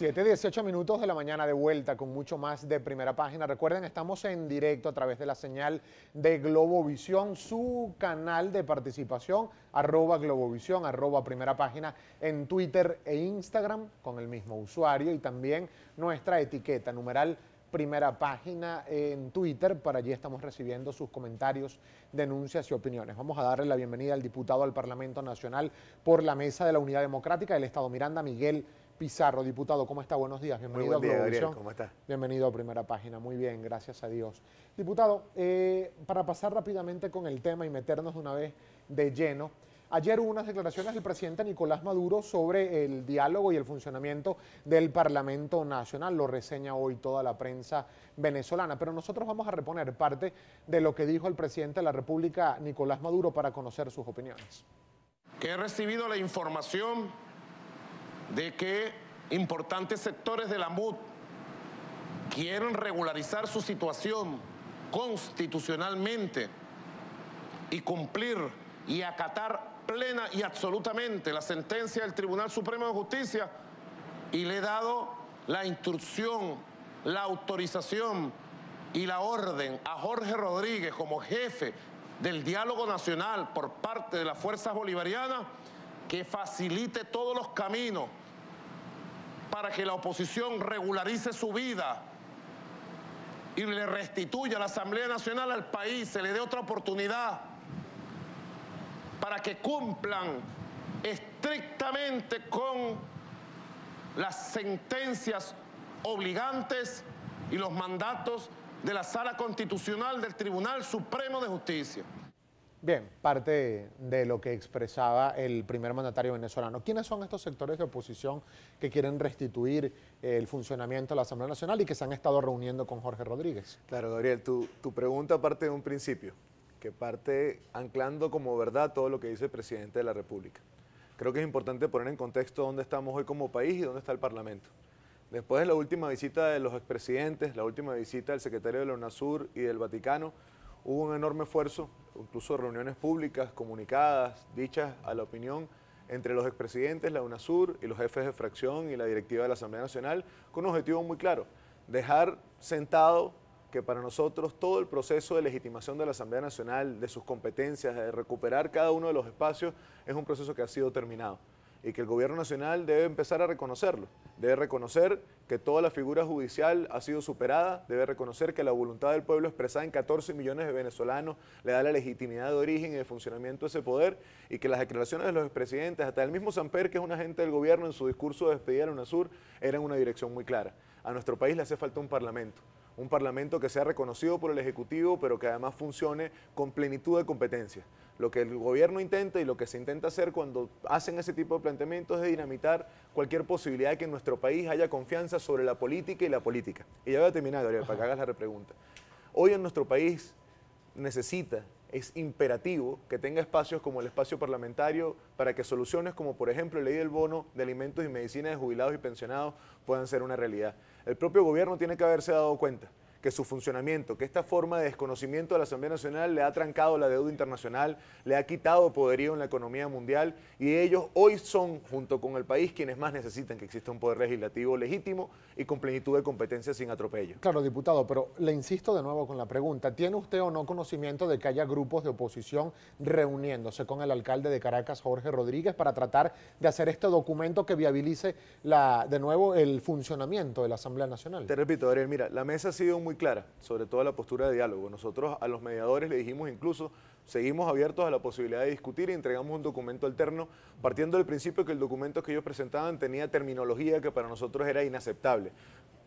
7:18 minutos de la mañana de vuelta con mucho más de Primera Página. Recuerden, estamos en directo a través de la señal de Globovisión, su canal de participación, @Globovisión, @Primera Página en Twitter e Instagram con el mismo usuario y también nuestra etiqueta, numeral Primera Página en Twitter. Para allí estamos recibiendo sus comentarios, denuncias y opiniones. Vamos a darle la bienvenida al diputado al Parlamento Nacional por la Mesa de la Unidad Democrática del Estado Miranda, Miguel Pizarro. Diputado, ¿cómo está? Buenos días. Bienvenido. Muy buen día, a Globovisión. Gabriel. ¿Cómo está? Bienvenido a Primera Página. Muy bien, gracias a Dios. Diputado, para pasar rápidamente con el tema y meternos de una vez de lleno, ayer hubo unas declaraciones del presidente Nicolás Maduro sobre el diálogo y el funcionamiento del Parlamento Nacional. Lo reseña hoy toda la prensa venezolana, pero nosotros vamos a reponer parte de lo que dijo el presidente de la República, Nicolás Maduro, para conocer sus opiniones. Que he recibido la información de que importantes sectores de la MUD quieren regularizar su situación constitucionalmente y cumplir y acatar plena y absolutamente la sentencia del Tribunal Supremo de Justicia, y le he dado la instrucción, la autorización y la orden a Jorge Rodríguez como jefe del diálogo nacional por parte de las fuerzas bolivarianas, que facilite todos los caminos para que la oposición regularice su vida y le restituya a la Asamblea Nacional al país, se le dé otra oportunidad para que cumplan estrictamente con las sentencias obligantes y los mandatos de la Sala Constitucional del Tribunal Supremo de Justicia. Bien, parte de lo que expresaba el primer mandatario venezolano. ¿Quiénes son estos sectores de oposición que quieren restituir el funcionamiento de la Asamblea Nacional y que se han estado reuniendo con Jorge Rodríguez? Claro, Gabriel, tu pregunta parte de un principio, que parte anclando como verdad todo lo que dice el presidente de la República. Creo que es importante poner en contexto dónde estamos hoy como país y dónde está el Parlamento. Después de la última visita de los expresidentes, la última visita del secretario de la UNASUR y del Vaticano, hubo un enorme esfuerzo, incluso reuniones públicas, comunicadas, dichas a la opinión, entre los expresidentes, la UNASUR y los jefes de fracción y la directiva de la Asamblea Nacional, con un objetivo muy claro: dejar sentado que para nosotros todo el proceso de legitimación de la Asamblea Nacional, de sus competencias, de recuperar cada uno de los espacios, es un proceso que ha sido terminado y que el gobierno nacional debe empezar a reconocerlo. Debe reconocer que toda la figura judicial ha sido superada, debe reconocer que la voluntad del pueblo expresada en 14 millones de venezolanos le da la legitimidad de origen y de funcionamiento de ese poder, y que las declaraciones de los expresidentes, hasta el mismo Samper, que es un agente del gobierno, en su discurso de despedida a la UNASUR, eran una dirección muy clara. A nuestro país le hace falta un parlamento que sea reconocido por el Ejecutivo, pero que además funcione con plenitud de competencias. Lo que el gobierno intenta y lo que se intenta hacer cuando hacen ese tipo de planteamientos es dinamitar cualquier posibilidad de que en nuestro país haya confianza sobre la política y la política. Y ya voy a terminar, Gabriel, para que hagas la repregunta. Hoy en nuestro país es imperativo que tenga espacios como el espacio parlamentario para que soluciones como, por ejemplo, la ley del bono de alimentos y medicina de jubilados y pensionados puedan ser una realidad. El propio gobierno tiene que haberse dado cuenta que su funcionamiento, que esta forma de desconocimiento de la Asamblea Nacional le ha trancado la deuda internacional, le ha quitado poderío en la economía mundial, y ellos hoy son, junto con el país, quienes más necesitan que exista un poder legislativo legítimo y con plenitud de competencias sin atropello. Claro, diputado, pero le insisto de nuevo con la pregunta. ¿Tiene usted o no conocimiento de que haya grupos de oposición reuniéndose con el alcalde de Caracas, Jorge Rodríguez, para tratar de hacer este documento que viabilice de nuevo el funcionamiento de la Asamblea Nacional? Te repito, Gabriel, mira, la mesa ha sido muy clara sobre toda la postura de diálogo. Nosotros a los mediadores le dijimos incluso, seguimos abiertos a la posibilidad de discutir, y entregamos un documento alterno partiendo del principio que el documento que ellos presentaban tenía terminología que para nosotros era inaceptable.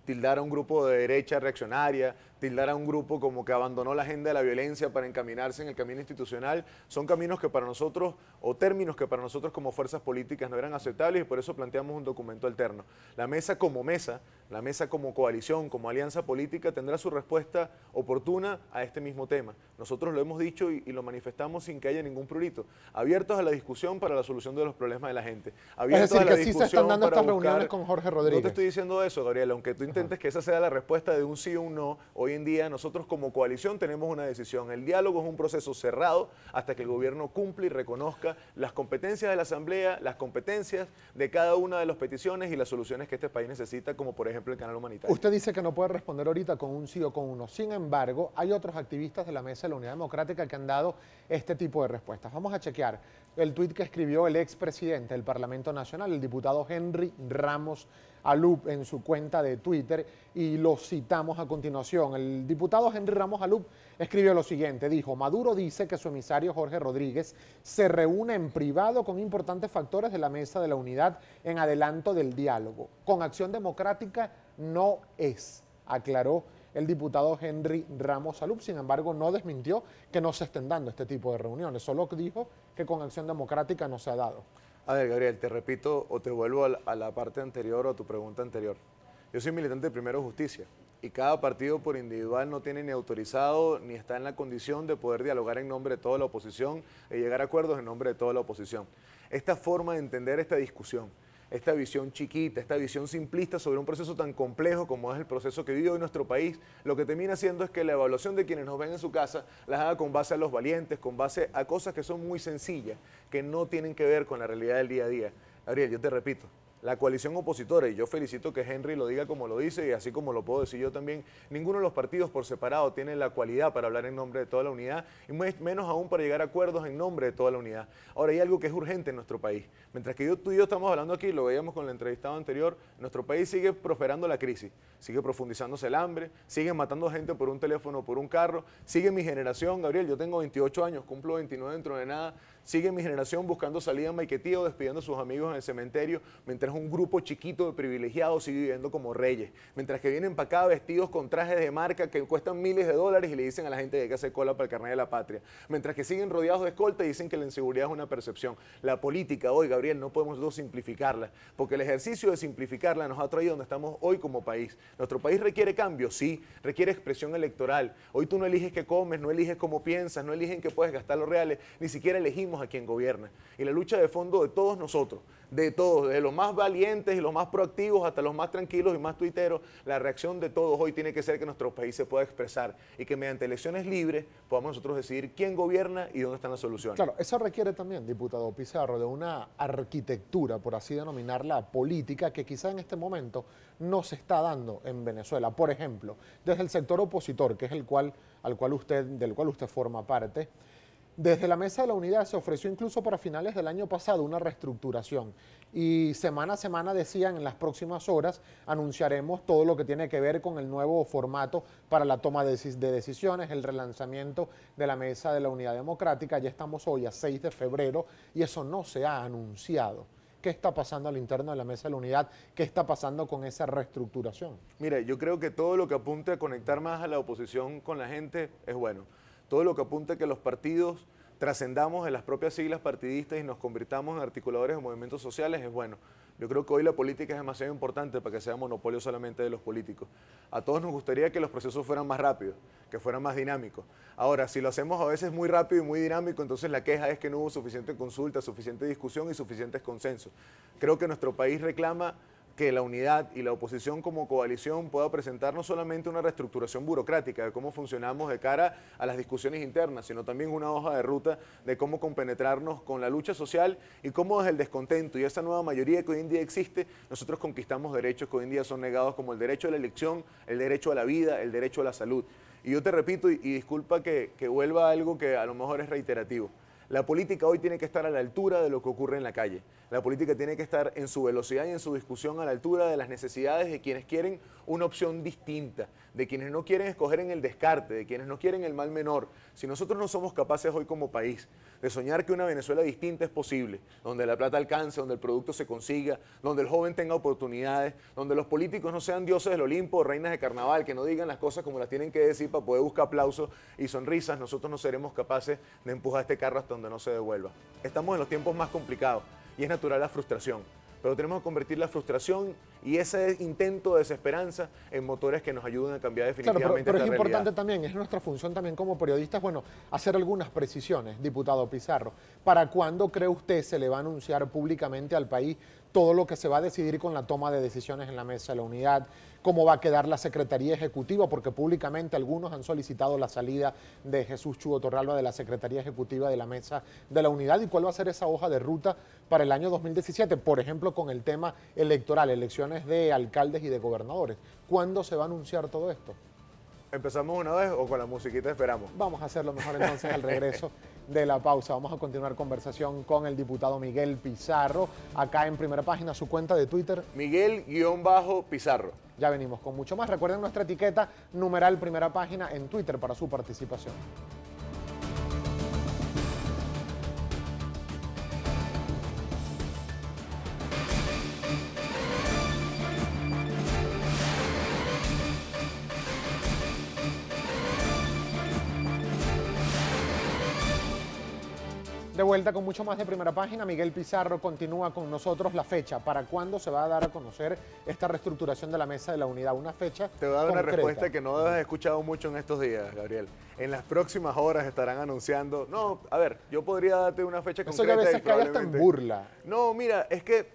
Tildar a un grupo de derecha reaccionaria, tildar a un grupo como que abandonó la agenda de la violencia para encaminarse en el camino institucional, son caminos que para nosotros, o términos que para nosotros como fuerzas políticas no eran aceptables, y por eso planteamos un documento alterno. La mesa como coalición, como alianza política, tendrá su respuesta oportuna a este mismo tema. Nosotros lo hemos dicho y lo manifestamos sin que haya ningún prurito, abiertos a la discusión para la solución de los problemas de la gente. Es decir, que sí se están dando estas reuniones con Jorge Rodríguez. No te estoy diciendo eso, Gabriel, aunque tú intentes que esa sea la respuesta de un sí o un no, hoy hoy en día nosotros como coalición tenemos una decisión. El diálogo es un proceso cerrado hasta que el gobierno cumpla y reconozca las competencias de la Asamblea, las competencias de cada una de las peticiones y las soluciones que este país necesita, como por ejemplo el canal humanitario. Usted dice que no puede responder ahorita con un sí o con un no. Sin embargo, hay otros activistas de la Mesa de la Unidad Democrática que han dado este tipo de respuestas. Vamos a chequear el tuit que escribió el expresidente del Parlamento Nacional, el diputado Henry Ramos Alup, en su cuenta de Twitter, y lo citamos a continuación. El diputado Henry Ramos Alup escribió lo siguiente, dijo: Maduro dice que su emisario Jorge Rodríguez se reúne en privado con importantes factores de la Mesa de la Unidad en adelanto del diálogo. Con Acción Democrática no es, aclaró el diputado Henry Ramos Alup. Sin embargo, no desmintió que no se estén dando este tipo de reuniones, solo dijo que con Acción Democrática no se ha dado. A ver, Gabriel, te repito o te vuelvo a la parte anterior o a tu pregunta anterior. Yo soy militante de Primero Justicia y cada partido por individual no tiene ni autorizado ni está en la condición de poder dialogar en nombre de toda la oposición y llegar a acuerdos en nombre de toda la oposición. Esta forma de entender esta discusión, esta visión chiquita, esta visión simplista sobre un proceso tan complejo como es el proceso que vive hoy nuestro país, lo que termina haciendo es que la evaluación de quienes nos ven en su casa las haga con base a los valientes, con base a cosas que son muy sencillas, que no tienen que ver con la realidad del día a día. Gabriel, yo te repito, la coalición opositora, y yo felicito que Henry lo diga como lo dice y así como lo puedo decir yo también, ninguno de los partidos por separado tiene la cualidad para hablar en nombre de toda la unidad y menos aún para llegar a acuerdos en nombre de toda la unidad. Ahora, hay algo que es urgente en nuestro país. Mientras que tú y yo estamos hablando aquí, lo veíamos con el entrevistado anterior, nuestro país sigue prosperando la crisis, sigue profundizándose el hambre, sigue matando gente por un teléfono, por un carro, sigue mi generación, Gabriel, yo tengo 28 años, cumplo 29 dentro de nada, sigue mi generación buscando salida en Maiquetío, despidiendo a sus amigos en el cementerio, mientras un grupo chiquito de privilegiados sigue viviendo como reyes, mientras que vienen para acá vestidos con trajes de marca que cuestan miles de dólares y le dicen a la gente que hay que hacer cola para el carnet de la patria, mientras que siguen rodeados de escolta y dicen que la inseguridad es una percepción. La política hoy, Gabriel, no podemos nosotros simplificarla, porque el ejercicio de simplificarla nos ha traído donde estamos hoy como país. Nuestro país requiere cambio, sí, requiere expresión electoral. Hoy tú no eliges qué comes, no eliges cómo piensas, no eliges en qué puedes gastar los reales, ni siquiera elegimos a quien gobierna. Y la lucha de fondo de todos nosotros, de todos, de los más valientes y los más proactivos hasta los más tranquilos y más tuiteros, la reacción de todos hoy tiene que ser que nuestro país se pueda expresar y que mediante elecciones libres podamos nosotros decidir quién gobierna y dónde están las soluciones. Claro, eso requiere también, diputado Pizarro, de una arquitectura, por así denominarla, política, que quizá en este momento no se está dando en Venezuela. Por ejemplo, desde el sector opositor, que es del cual usted forma parte, desde la Mesa de la Unidad se ofreció incluso para finales del año pasado una reestructuración y semana a semana decían en las próximas horas anunciaremos todo lo que tiene que ver con el nuevo formato para la toma de decisiones, el relanzamiento de la Mesa de la Unidad Democrática. Ya estamos hoy a 6 de febrero y eso no se ha anunciado. ¿Qué está pasando al interno de la Mesa de la Unidad? ¿Qué está pasando con esa reestructuración? Mira, yo creo que todo lo que apunte a conectar más a la oposición con la gente es bueno. Todo lo que apunte a que los partidos trascendamos en las propias siglas partidistas y nos convirtamos en articuladores de movimientos sociales es bueno. Yo creo que hoy la política es demasiado importante para que sea monopolio solamente de los políticos. A todos nos gustaría que los procesos fueran más rápidos, que fueran más dinámicos. Ahora, si lo hacemos a veces muy rápido y muy dinámico, entonces la queja es que no hubo suficiente consulta, suficiente discusión y suficientes consensos. Creo que nuestro país reclama que la unidad y la oposición como coalición pueda presentar no solamente una reestructuración burocrática de cómo funcionamos de cara a las discusiones internas, sino también una hoja de ruta de cómo compenetrarnos con la lucha social y cómo desde el descontento y esa nueva mayoría que hoy en día existe, nosotros conquistamos derechos que hoy en día son negados, como el derecho a la elección, el derecho a la vida, el derecho a la salud. Y yo te repito, y disculpa que vuelva a algo que a lo mejor es reiterativo, la política hoy tiene que estar a la altura de lo que ocurre en la calle. La política tiene que estar en su velocidad y en su discusión a la altura de las necesidades de quienes quieren una opción distinta, de quienes no quieren escoger en el descarte, de quienes no quieren el mal menor. Si nosotros no somos capaces hoy como país de soñar que una Venezuela distinta es posible, donde la plata alcance, donde el producto se consiga, donde el joven tenga oportunidades, donde los políticos no sean dioses del Olimpo o reinas de carnaval, que no digan las cosas como las tienen que decir para poder buscar aplausos y sonrisas, nosotros no seremos capaces de empujar este carro hasta donde no se devuelva. Estamos en los tiempos más complicados y es natural la frustración, pero tenemos que convertir la frustración y ese intento de desesperanza en motores que nos ayuden a cambiar definitivamente pero es esta importante realidad. también, es nuestra función también como periodistas, bueno, hacer algunas precisiones, diputado Pizarro. ¿Para cuándo cree usted se le va a anunciar públicamente al país todo lo que se va a decidir con la toma de decisiones en la Mesa de la Unidad, cómo va a quedar la Secretaría Ejecutiva, porque públicamente algunos han solicitado la salida de Jesús Chugo Torralba de la Secretaría Ejecutiva de la Mesa de la Unidad, y cuál va a ser esa hoja de ruta para el año 2017, por ejemplo, con el tema electoral, elecciones de alcaldes y de gobernadores. ¿Cuándo se va a anunciar todo esto? ¿Empezamos una vez o con la musiquita esperamos? Vamos a hacerlo mejor entonces al regreso de la pausa. Vamos a continuar conversación con el diputado Miguel Pizarro, acá en Primera Página, su cuenta de Twitter. Miguel-Pizarro. Ya venimos con mucho más. Recuerden nuestra etiqueta numeral Primera Página en Twitter para su participación. De vuelta con mucho más de Primera Página, Miguel Pizarro continúa con nosotros. La fecha, ¿para cuándo se va a dar a conocer esta reestructuración de la Mesa de la Unidad? Una fecha Te voy a dar una concreta. respuesta que no has escuchado mucho en estos días, Gabriel. En las próximas horas estarán anunciando... No, a ver, yo podría darte una fecha Eso concreta. ya a veces y cae hasta en burla. No, mira, es que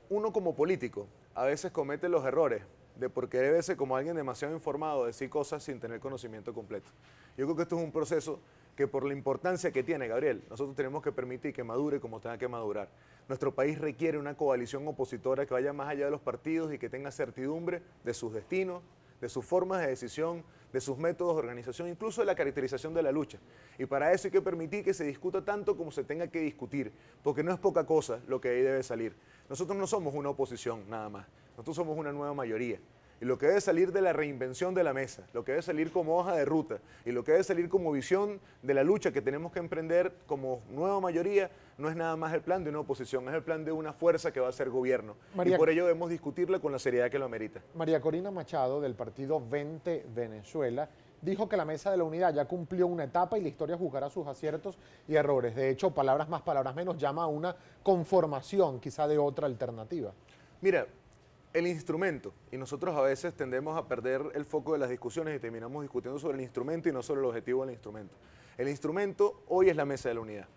uno como político a veces comete los errores de por querer verse como alguien demasiado informado, decir cosas sin tener conocimiento completo. Yo creo que esto es un proceso que por la importancia que tiene, Gabriel, nosotros tenemos que permitir que madure como tenga que madurar. Nuestro país requiere una coalición opositora que vaya más allá de los partidos y que tenga certidumbre de sus destinos, de sus formas de decisión, de sus métodos de organización, incluso de la caracterización de la lucha. Y para eso hay que permitir que se discuta tanto como se tenga que discutir, porque no es poca cosa lo que ahí debe salir. Nosotros no somos una oposición nada más, nosotros somos una nueva mayoría. Y lo que debe salir de la reinvención de la mesa, lo que debe salir como hoja de ruta y lo que debe salir como visión de la lucha que tenemos que emprender como nueva mayoría, no es nada más el plan de una oposición, es el plan de una fuerza que va a ser gobierno. Y por ello debemos discutirla con la seriedad que lo amerita. María Corina Machado, del partido 20 Venezuela, dijo que la Mesa de la Unidad ya cumplió una etapa y la historia juzgará sus aciertos y errores. De hecho, palabras más, palabras menos, llama a una conformación quizá de otra alternativa. Mira, el instrumento, y nosotros a veces tendemos a perder el foco de las discusiones y terminamos discutiendo sobre el instrumento y no sobre el objetivo del instrumento. El instrumento hoy es la Mesa de la Unidad,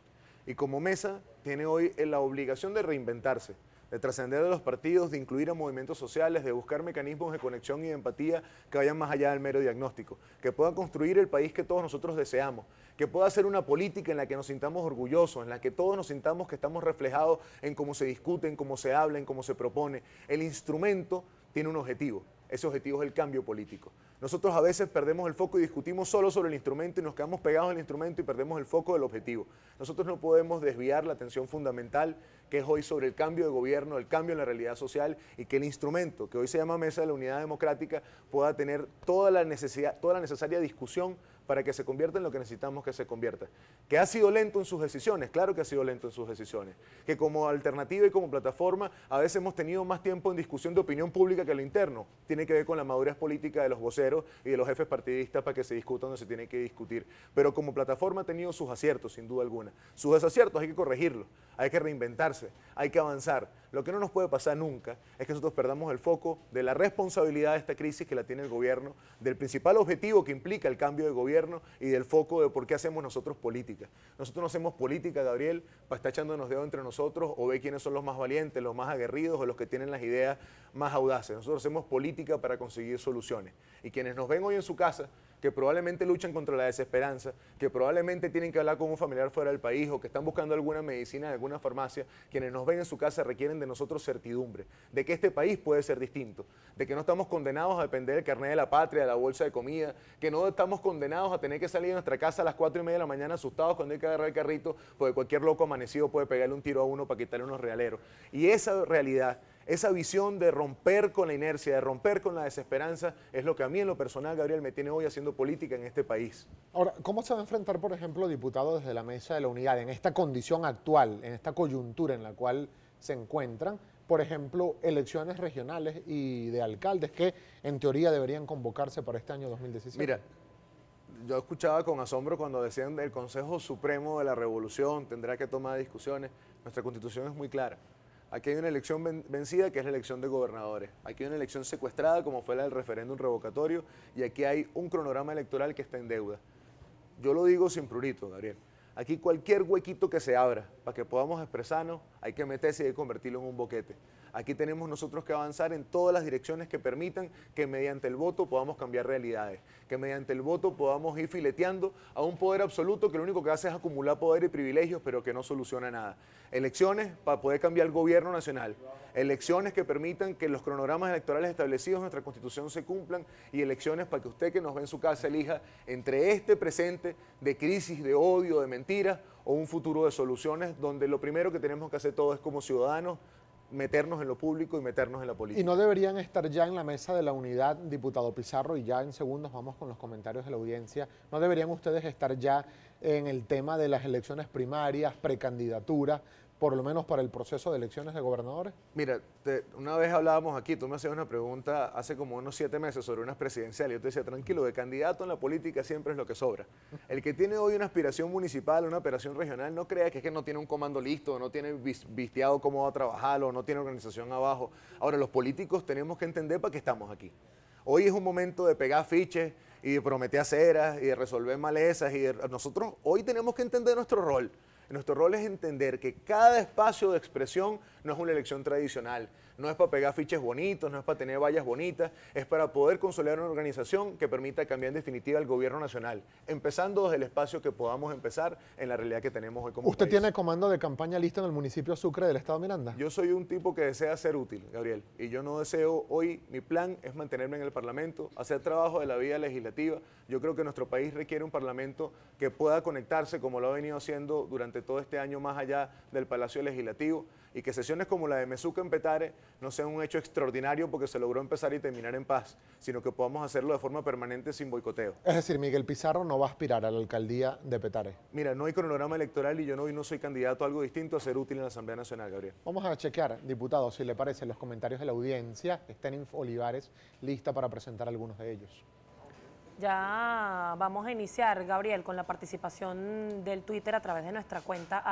y como mesa tiene hoy la obligación de reinventarse, de trascender de los partidos, de incluir a movimientos sociales, de buscar mecanismos de conexión y de empatía que vayan más allá del mero diagnóstico, que puedan construir el país que todos nosotros deseamos, que pueda ser una política en la que nos sintamos orgullosos, en la que todos nos sintamos que estamos reflejados en cómo se discute, en cómo se habla, en cómo se propone. El instrumento tiene un objetivo, ese objetivo es el cambio político. Nosotros a veces perdemos el foco y discutimos solo sobre el instrumento y nos quedamos pegados al instrumento y perdemos el foco del objetivo. Nosotros no podemos desviar la atención fundamental que es hoy sobre el cambio de gobierno, el cambio en la realidad social y que el instrumento que hoy se llama Mesa de la Unidad Democrática pueda tener toda la necesaria discusión para que se convierta en lo que necesitamos que se convierta. ¿Que ha sido lento en sus decisiones? Claro que ha sido lento en sus decisiones. Que como alternativa y como plataforma a veces hemos tenido más tiempo en discusión de opinión pública que lo interno. Tiene que ver con la madurez política de los voceros y de los jefes partidistas para que se discuta donde se tiene que discutir. Pero como plataforma ha tenido sus aciertos, sin duda alguna. Sus desaciertos hay que corregirlos, hay que reinventarse, hay que avanzar. Lo que no nos puede pasar nunca es que nosotros perdamos el foco de la responsabilidad de esta crisis que la tiene el gobierno, del principal objetivo que implica el cambio de gobierno y del foco de por qué hacemos nosotros política. Nosotros no hacemos política, Gabriel, para estar echándonos dedos entre nosotros o ver quiénes son los más valientes, los más aguerridos o los que tienen las ideas más audaces. Nosotros hacemos política para conseguir soluciones. Y quienes nos ven hoy en su casa, que probablemente luchan contra la desesperanza, que probablemente tienen que hablar con un familiar fuera del país o que están buscando alguna medicina en alguna farmacia, quienes nos ven en su casa requieren de nosotros certidumbre, de que este país puede ser distinto, de que no estamos condenados a depender del carnet de la patria, de la bolsa de comida, que no estamos condenados a tener que salir de nuestra casa a las 4:30 de la mañana asustados cuando hay que agarrar el carrito, porque cualquier loco amanecido puede pegarle un tiro a uno para quitarle unos realeros. Y esa realidad, esa visión de romper con la inercia, de romper con la desesperanza, es lo que a mí en lo personal, Gabriel, me tiene hoy haciendo política en este país. Ahora, ¿cómo se va a enfrentar, por ejemplo, diputados desde la Mesa de la Unidad en esta condición actual, en esta coyuntura en la cual se encuentran, por ejemplo, elecciones regionales y de alcaldes que en teoría deberían convocarse para este año 2017? Mira, yo escuchaba con asombro cuando decían el Consejo Supremo de la Revolución tendrá que tomar discusiones. Nuestra Constitución es muy clara. Aquí hay una elección vencida, que es la elección de gobernadores. Aquí hay una elección secuestrada, como fue la del referéndum revocatorio, y aquí hay un cronograma electoral que está en deuda. Yo lo digo sin prurito, Gabriel. Aquí cualquier huequito que se abra para que podamos expresarnos, hay que meterse y hay que convertirlo en un boquete. Aquí tenemos nosotros que avanzar en todas las direcciones que permitan que mediante el voto podamos cambiar realidades, que mediante el voto podamos ir fileteando a un poder absoluto que lo único que hace es acumular poder y privilegios, pero que no soluciona nada. Elecciones para poder cambiar el gobierno nacional, elecciones que permitan que los cronogramas electorales establecidos en nuestra Constitución se cumplan y elecciones para que usted que nos ve en su casa elija entre este presente de crisis, de odio, de mentiras o un futuro de soluciones donde lo primero que tenemos que hacer todos es como ciudadanos meternos en lo público y meternos en la política. ¿Y no deberían estar ya en la mesa de la unidad, diputado Pizarro, y ya en segundos vamos con los comentarios de la audiencia, no deberían ustedes estar ya en el tema de las elecciones primarias, precandidaturas, por lo menos para el proceso de elecciones de gobernadores? Mira, una vez hablábamos aquí, tú me hacías una pregunta hace como unos 7 meses sobre unas presidenciales. Yo te decía, tranquilo, de candidato en la política siempre es lo que sobra. El que tiene hoy una aspiración municipal, una operación regional, no crea que es que no tiene un comando listo, no tiene visteado cómo va a trabajar o no tiene organización abajo. Ahora, los políticos tenemos que entender para qué estamos aquí. Hoy es un momento de pegar fiches y de prometer aceras y de resolver malezas. Nosotros hoy tenemos que entender nuestro rol. Nuestro rol es entender que cada espacio de expresión no es una elección tradicional, no es para pegar fiches bonitos, no es para tener vallas bonitas, es para poder consolidar una organización que permita cambiar en definitiva el gobierno nacional, empezando desde el espacio que podamos empezar en la realidad que tenemos hoy como ¿Usted país. tiene comando de campaña listo en el municipio Sucre del estado Miranda? Yo soy un tipo que desea ser útil, Gabriel, y yo no deseo hoy, mi plan es mantenerme en el Parlamento, hacer trabajo de la vía legislativa. Yo creo que nuestro país requiere un Parlamento que pueda conectarse como lo ha venido haciendo durante todo este año más allá del Palacio Legislativo y que sesiones como la de Mezuca en Petare no sean un hecho extraordinario porque se logró empezar y terminar en paz, sino que podamos hacerlo de forma permanente sin boicoteo. Es decir, Miguel Pizarro no va a aspirar a la alcaldía de Petare. Mira, no hay cronograma electoral y yo no soy candidato a algo distinto a ser útil en la Asamblea Nacional, Gabriel. Vamos a chequear, diputado, si le parece, los comentarios de la audiencia. Está en Olivares, lista para presentar algunos de ellos. Ya vamos a iniciar, Gabriel, con la participación del Twitter a través de nuestra cuenta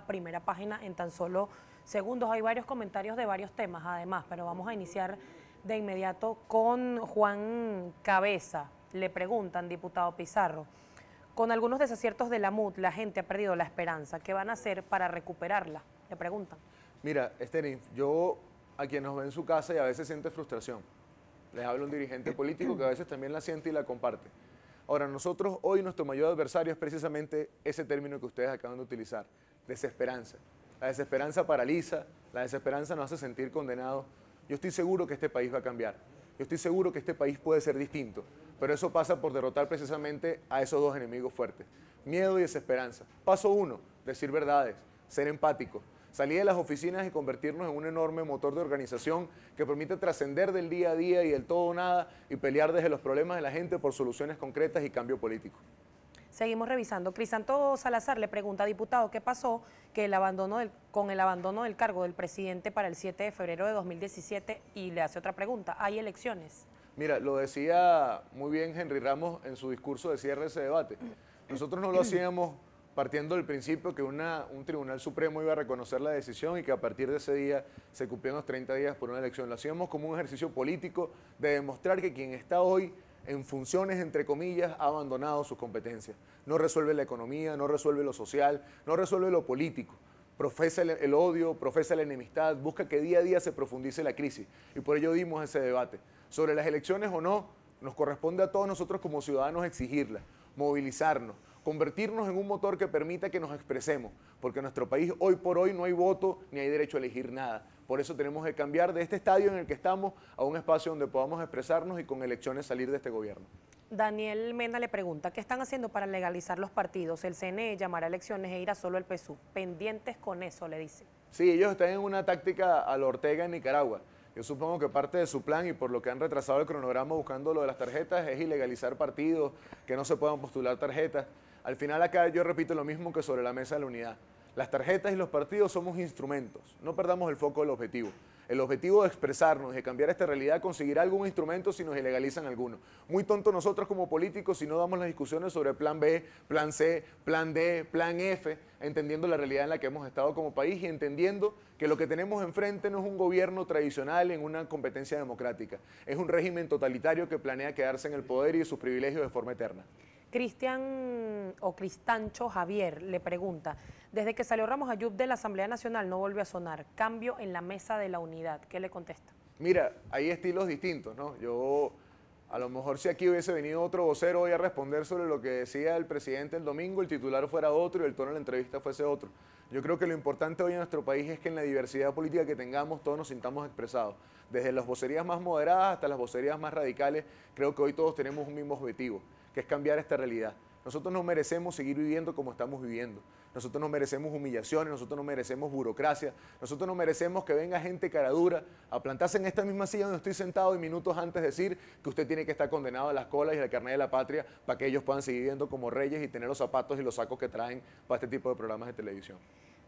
@primera página en tan solo segundos. Hay varios comentarios de varios temas además, pero vamos a iniciar de inmediato con Juan Cabeza. Le preguntan, diputado Pizarro, con algunos desaciertos de la MUD, la gente ha perdido la esperanza. ¿Qué van a hacer para recuperarla? Le preguntan. Mira, Esterin, yo a quien nos ve en su casa y a veces siente frustración. Les habla un dirigente político que a veces también la siente y la comparte. Ahora, nosotros hoy nuestro mayor adversario es precisamente ese término que ustedes acaban de utilizar, desesperanza. La desesperanza paraliza, la desesperanza nos hace sentir condenados. Yo estoy seguro que este país va a cambiar. Yo estoy seguro que este país puede ser distinto, pero eso pasa por derrotar precisamente a esos dos enemigos fuertes, miedo y desesperanza. Paso 1, decir verdades, ser empático. Salir de las oficinas y convertirnos en un enorme motor de organización que permite trascender del día a día y del todo o nada y pelear desde los problemas de la gente por soluciones concretas y cambio político. Seguimos revisando. Crisanto Salazar le pregunta, diputado, ¿qué pasó con el abandono del cargo del presidente para el 7 de febrero de 2017? Y le hace otra pregunta, ¿hay elecciones? Mira, lo decía muy bien Henry Ramos en su discurso de cierre de ese debate. Nosotros no lo hacíamos partiendo del principio que un Tribunal Supremo iba a reconocer la decisión y que a partir de ese día se cumplían los 30 días por una elección. Lo hacíamos como un ejercicio político de demostrar que quien está hoy en funciones, entre comillas, ha abandonado sus competencias. No resuelve la economía, no resuelve lo social, no resuelve lo político. Profesa el odio, profesa la enemistad, busca que día a día se profundice la crisis. Y por ello dimos ese debate. Sobre las elecciones o no, nos corresponde a todos nosotros como ciudadanos exigirlas, movilizarnos, convertirnos en un motor que permita que nos expresemos, porque en nuestro país hoy por hoy no hay voto ni hay derecho a elegir nada. Por eso tenemos que cambiar de este estadio en el que estamos a un espacio donde podamos expresarnos y con elecciones salir de este gobierno. Daniel Mena le pregunta, ¿qué están haciendo para legalizar los partidos? El CNE llamará a elecciones e irá solo el PSUV. Pendientes con eso, le dice. Sí, ellos están en una táctica a la Ortega en Nicaragua. Yo supongo que parte de su plan y por lo que han retrasado el cronograma buscando lo de las tarjetas es ilegalizar partidos, que no se puedan postular tarjetas. Al final acá yo repito lo mismo que sobre la mesa de la unidad. Las tarjetas y los partidos somos instrumentos, no perdamos el foco del objetivo. El objetivo de expresarnos, de cambiar esta realidad, conseguirá algún instrumento si nos ilegalizan alguno. Muy tontos nosotros como políticos si no damos las discusiones sobre plan B, plan C, plan D, plan F, entendiendo la realidad en la que hemos estado como país y entendiendo que lo que tenemos enfrente no es un gobierno tradicional en una competencia democrática. Es un régimen totalitario que planea quedarse en el poder y sus privilegios de forma eterna. Cristian o Cristancho Javier le pregunta, desde que salió Ramos Ayub de la Asamblea Nacional no volvió a sonar, cambio en la mesa de la unidad. ¿Qué le contesta? Mira, hay estilos distintos, ¿no? Yo, a lo mejor si aquí hubiese venido otro vocero hoy a responder sobre lo que decía el presidente el domingo, el titular fuera otro y el tono de la entrevista fuese otro. Yo creo que lo importante hoy en nuestro país es que en la diversidad política que tengamos todos nos sintamos expresados. Desde las vocerías más moderadas hasta las vocerías más radicales, creo que hoy todos tenemos un mismo objetivo, que es cambiar esta realidad. Nosotros no merecemos seguir viviendo como estamos viviendo. Nosotros no merecemos humillaciones, nosotros no merecemos burocracia, nosotros no merecemos que venga gente caradura a plantarse en esta misma silla donde estoy sentado y minutos antes decir que usted tiene que estar condenado a las colas y al carnet de la patria para que ellos puedan seguir viviendo como reyes y tener los zapatos y los sacos que traen para este tipo de programas de televisión.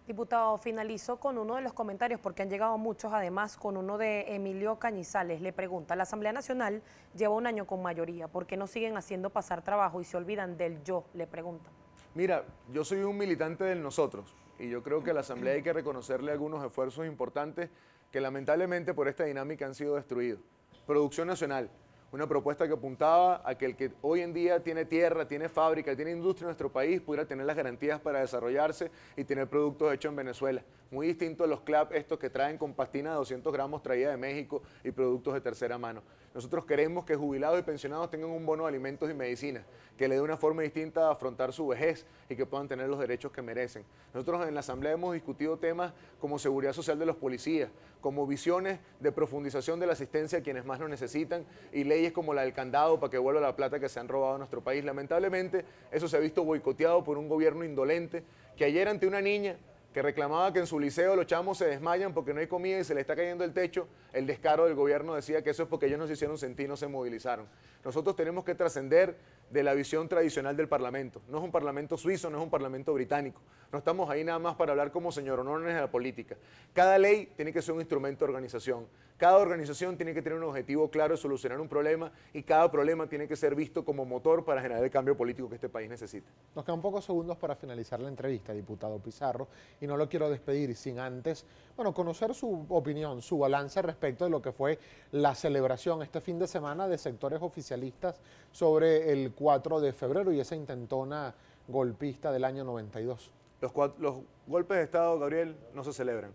Diputado, finalizo con uno de los comentarios, porque han llegado muchos, además con uno de Emilio Cañizales. Le pregunta, la Asamblea Nacional lleva un año con mayoría, ¿por qué no siguen haciendo pasar trabajo y se olvidan del yo? Le pregunta. Mira, yo soy un militante del nosotros y yo creo que a la Asamblea hay que reconocerle algunos esfuerzos importantes que lamentablemente por esta dinámica han sido destruidos. Producción nacional. Una propuesta que apuntaba a que el que hoy en día tiene tierra, tiene fábrica, tiene industria en nuestro país pudiera tener las garantías para desarrollarse y tener productos hechos en Venezuela. Muy distinto a los CLAP estos que traen con pastina de 200 gramos traída de México y productos de tercera mano. Nosotros queremos que jubilados y pensionados tengan un bono de alimentos y medicinas, que le dé una forma distinta a afrontar su vejez y que puedan tener los derechos que merecen. Nosotros en la Asamblea hemos discutido temas como seguridad social de los policías, como visiones de profundización de la asistencia a quienes más lo necesitan y leyes como la del candado para que vuelva la plata que se han robado a nuestro país. Lamentablemente eso se ha visto boicoteado por un gobierno indolente que ayer ante una niña que reclamaba que en su liceo los chamos se desmayan porque no hay comida y se le está cayendo el techo, el descaro del gobierno decía que eso es porque ellos no se hicieron sentir, no se movilizaron. Nosotros tenemos que trascender de la visión tradicional del Parlamento. No es un Parlamento suizo, no es un Parlamento británico. No estamos ahí nada más para hablar como señoronones de la política. Cada ley tiene que ser un instrumento de organización. Cada organización tiene que tener un objetivo claro de solucionar un problema y cada problema tiene que ser visto como motor para generar el cambio político que este país necesita. Nos quedan pocos segundos para finalizar la entrevista, diputado Pizarro, y no lo quiero despedir sin antes, bueno, conocer su opinión, su balance respecto de lo que fue la celebración este fin de semana de sectores oficialistas sobre el 4 de febrero y esa intentona golpista del año 92. Los golpes de Estado, Gabriel, no se celebran.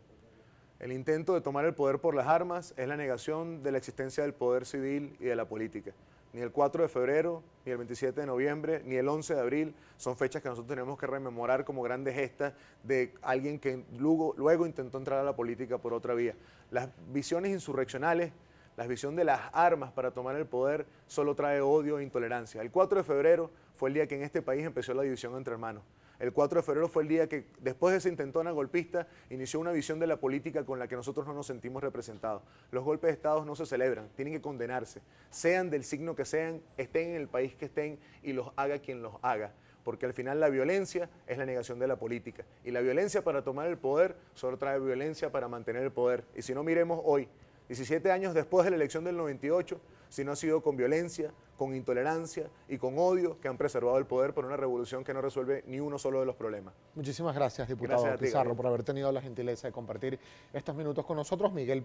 El intento de tomar el poder por las armas es la negación de la existencia del poder civil y de la política. Ni el 4 de febrero, ni el 27 de noviembre, ni el 11 de abril son fechas que nosotros tenemos que rememorar como grandes gestas de alguien que luego intentó entrar a la política por otra vía. Las visiones insurreccionales, la visión de las armas para tomar el poder solo trae odio e intolerancia. El 4 de febrero fue el día que en este país empezó la división entre hermanos. El 4 de febrero fue el día que, después de esa intentona golpista, inició una visión de la política con la que nosotros no nos sentimos representados. Los golpes de Estado no se celebran, tienen que condenarse, sean del signo que sean, estén en el país que estén y los haga quien los haga. Porque al final la violencia es la negación de la política. Y la violencia para tomar el poder solo trae violencia para mantener el poder. Y si no, miremos hoy, 17 años después de la elección del 98, si no ha sido con violencia, con intolerancia y con odio que han preservado el poder por una revolución que no resuelve ni uno solo de los problemas. Muchísimas gracias, diputado Gracias a ti, Pizarro, Gabriel, por haber tenido la gentileza de compartir estos minutos con nosotros. Miguel